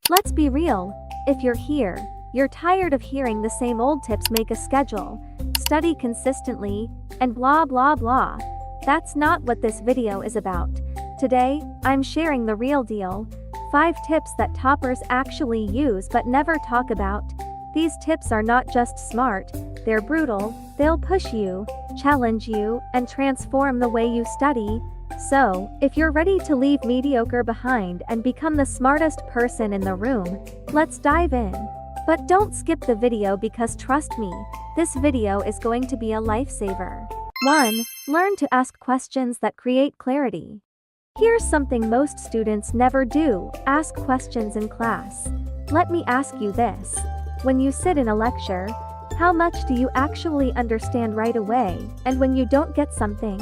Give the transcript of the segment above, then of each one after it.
Let's be real. If you're here, you're tired of hearing the same old tips: make a schedule, study consistently, and blah blah blah. That's not what this video is about. Today, I'm sharing the real deal. 5 tips that toppers actually use but never talk about. These tips are not just smart, they're brutal. They'll push you, challenge you, and transform the way you study. So, if you're ready to leave mediocre behind and become the smartest person in the room, let's dive in. But don't skip the video, because trust me, this video is going to be a lifesaver. 1. Learn to ask questions that create clarity. Here's something most students never do: ask questions in class. Let me ask you this. When you sit in a lecture, how much do you actually understand right away? And when you don't get something,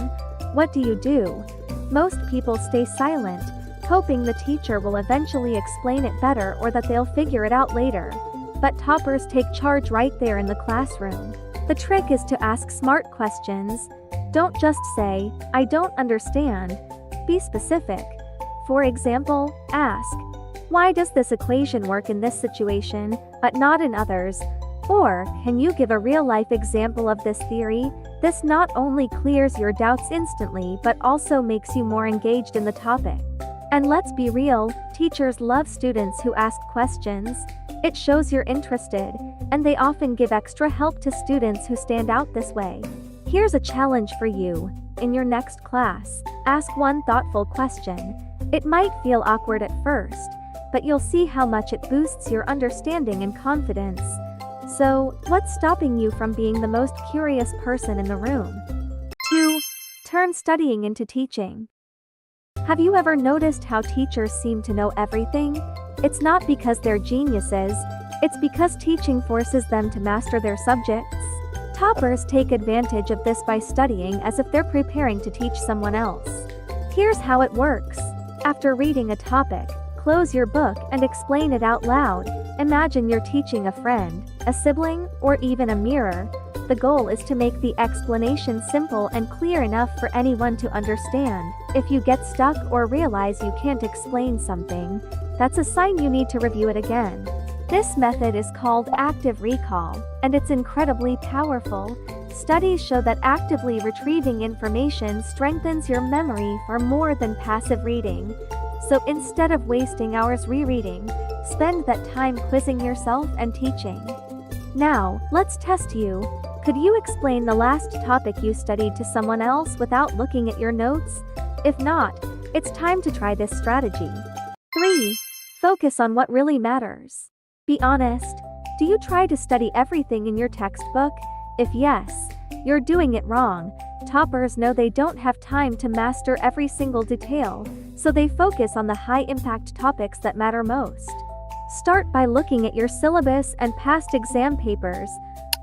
what do? Most people stay silent, hoping the teacher will eventually explain it better or that they'll figure it out later. But toppers take charge right there in the classroom. The trick is to ask smart questions. Don't just say, "I don't understand." Be specific. For example, ask, "Why does this equation work in this situation, but not in others?" Or, "Can you give a real-life example of this theory?" This not only clears your doubts instantly but also makes you more engaged in the topic. And let's be real, teachers love students who ask questions. It shows you're interested, and they often give extra help to students who stand out this way. Here's a challenge for you. In your next class, ask one thoughtful question. It might feel awkward at first, but you'll see how much it boosts your understanding and confidence. So, what's stopping you from being the most curious person in the room? 2. Turn studying into teaching. Have you ever noticed how teachers seem to know everything? It's not because they're geniuses, it's because teaching forces them to master their subjects. Toppers take advantage of this by studying as if they're preparing to teach someone else. Here's how it works. After reading a topic, close your book and explain it out loud. Imagine you're teaching a friend, a sibling, or even a mirror. The goal is to make the explanation simple and clear enough for anyone to understand. If you get stuck or realize you can't explain something, that's a sign you need to review it again. This method is called active recall, and it's incredibly powerful. Studies show that actively retrieving information strengthens your memory far more than passive reading. So instead of wasting hours rereading, spend that time quizzing yourself and teaching. Now, let's test you. Could you explain the last topic you studied to someone else without looking at your notes? If not, it's time to try this strategy. 3. Focus on what really matters. Be honest. Do you try to study everything in your textbook? If yes, you're doing it wrong. Toppers know they don't have time to master every single detail, so they focus on the high-impact topics that matter most. Start by looking at your syllabus and past exam papers.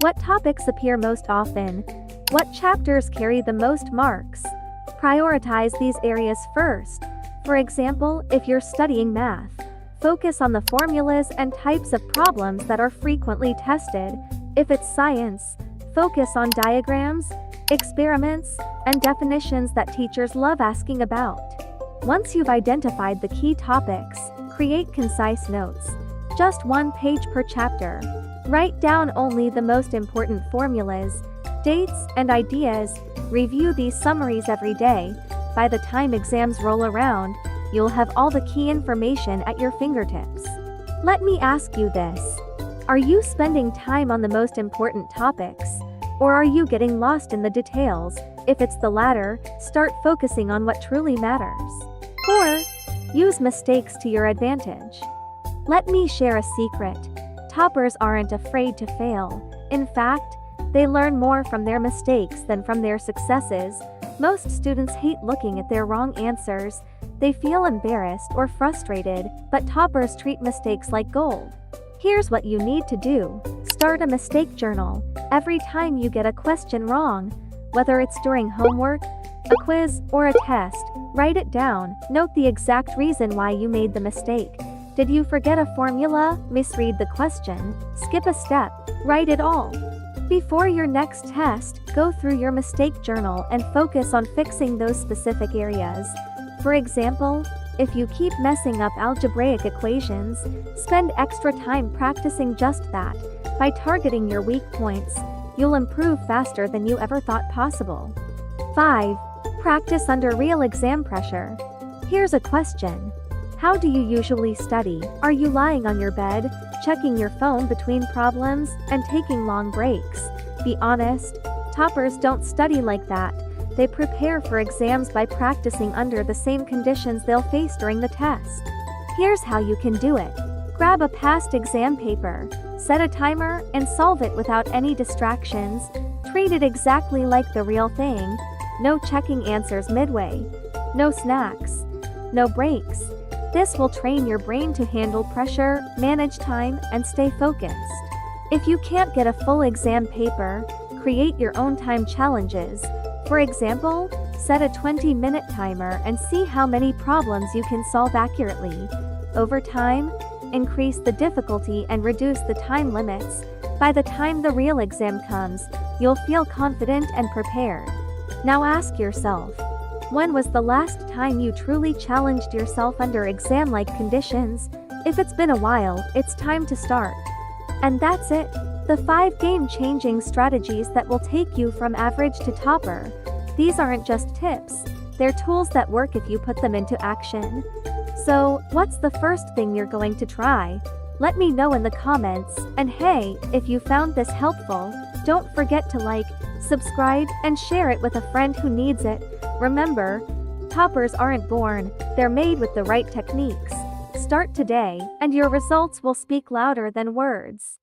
What topics appear most often? What chapters carry the most marks? Prioritize these areas first. For example, if you're studying math, focus on the formulas and types of problems that are frequently tested. If it's science, focus on diagrams, experiments, and definitions that teachers love asking about. Once you've identified the key topics, create concise notes. Just 1 page per chapter. Write down only the most important formulas, dates, and ideas. Review these summaries every day. By the time exams roll around, you'll have all the key information at your fingertips. Let me ask you this. Are you spending time on the most important topics? Or are you getting lost in the details? If it's the latter, start focusing on what truly matters. 4. Use mistakes to your advantage. Let me share a secret. Toppers aren't afraid to fail. In fact, they learn more from their mistakes than from their successes. Most students hate looking at their wrong answers. They feel embarrassed or frustrated, but toppers treat mistakes like gold. Here's what you need to do. Start a mistake journal. Every time you get a question wrong, whether it's during homework, a quiz, or a test, write it down. Note the exact reason why you made the mistake. Did you forget a formula, misread the question, skip a step? Write it all. Before your next test, go through your mistake journal and focus on fixing those specific areas. For example, If you keep messing up algebraic equations, spend extra time practicing just that. By targeting your weak points, you'll improve faster than you ever thought possible. 5. Practice under real exam pressure. Here's a question. How do you usually study? Are you lying on your bed, checking your phone between problems, and taking long breaks? Be honest, toppers don't study like that. They prepare for exams by practicing under the same conditions they'll face during the test. Here's how you can do it. Grab a past exam paper, set a timer, and solve it without any distractions. Treat it exactly like the real thing. No checking answers midway. No snacks. No breaks. This will train your brain to handle pressure, manage time, and stay focused. If you can't get a full exam paper, create your own time challenges. For example, set a 20-minute timer and see how many problems you can solve accurately. Over time, increase the difficulty and reduce the time limits. By the time the real exam comes, you'll feel confident and prepared. Now ask yourself, when was the last time you truly challenged yourself under exam-like conditions? If it's been a while, it's time to start. And that's it. The 5 game-changing strategies that will take you from average to topper. These aren't just tips, they're tools that work if you put them into action. So, what's the first thing you're going to try? Let me know in the comments, and hey, if you found this helpful, don't forget to like, subscribe, and share it with a friend who needs it. Remember, toppers aren't born, they're made with the right techniques. Start today, and your results will speak louder than words.